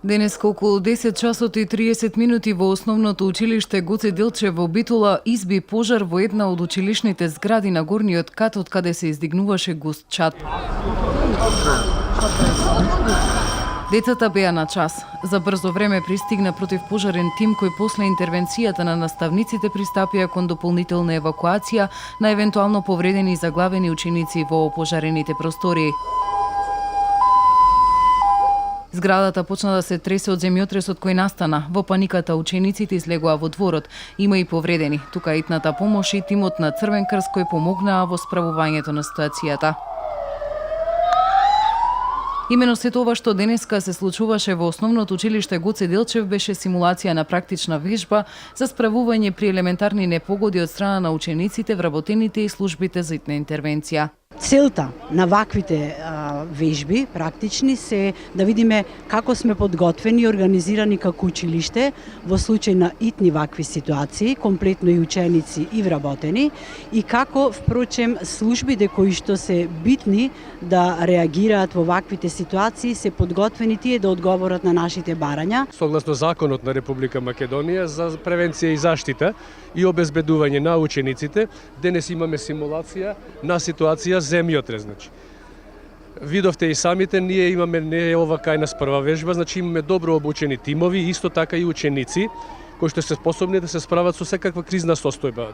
Денеска околу 10 часот и 30 минути во основното училиште Гоце Делчев во Битола изби пожар во една од училишните згради на горниот кат од каде се издигнуваше густ чад. Децата беа на час. За брзо време пристигна противпожарен тим кој после интервенцијата на наставниците пристапија кон дополнителна евакуација на евентуално повредени и заглавени ученици во опожарените простории. Зградата почна да се тресе од земјотресот кој настана. Во паниката учениците излегоа во дворот. Има и повредени. Тука итната помош и тимот на Црвен крст кој помогнаа во справувањето на ситуацијата. Имено сето ова што денеска се случуваше во основното училиште Гоце Делчев беше симулација на практична вежба за справување при елементарни непогоди од страна на учениците, вработените и службите за итна интервенција. Целта на ваквите вежби практични се да видиме како сме подготвени и организирани како училиште во случај на итни вакви ситуации, комплетно и ученици и вработени, и како впрочем службите кои што се битни да реагираат во ваквите ситуации се подготвени тие да одговорат на нашите барања. Согласно законот на Република Македонија за превенција и заштита и обезбедување на учениците, денес имаме симулација на ситуација земјотрес, значи. Видовте и самите, ние имаме не е ова кај нас прва вежба, значи имаме добро обучени тимови, исто така и ученици кои што се способни да се справат со секаква кризна состојба,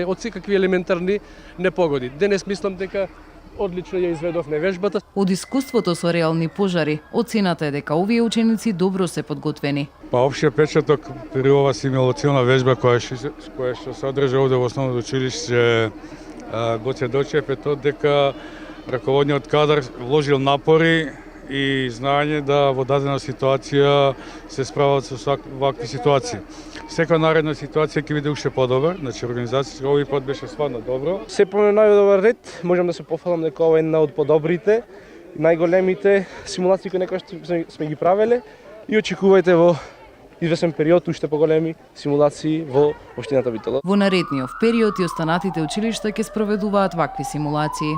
од секакви елементарни непогоди. Денес мислам дека одлично ја изведовме вежбата. Од искуството со реални пожари, оцената е дека овие ученици добро се подготвени. Па општиот печаток при ова симулациона вежба која што се одржа овде во основното училиште Гоце Делчев е тоа дека раководниот кадар вложил напори и знаење да во дадена ситуација се справат со вакви ситуации. Секоја наредна ситуација ќе биде уште подобар, значи организацијата овој пат беше стварно добро. Се по најдобар ред, можам да се пофалам дека ова е една од подобрите, најголемите симулации кои некој сме ги правеле и очекувајте во извесен период уште поголеми симулации во општината Битола. Во наредниот период и останатите училишта ќе спроведуваат вакви симулации.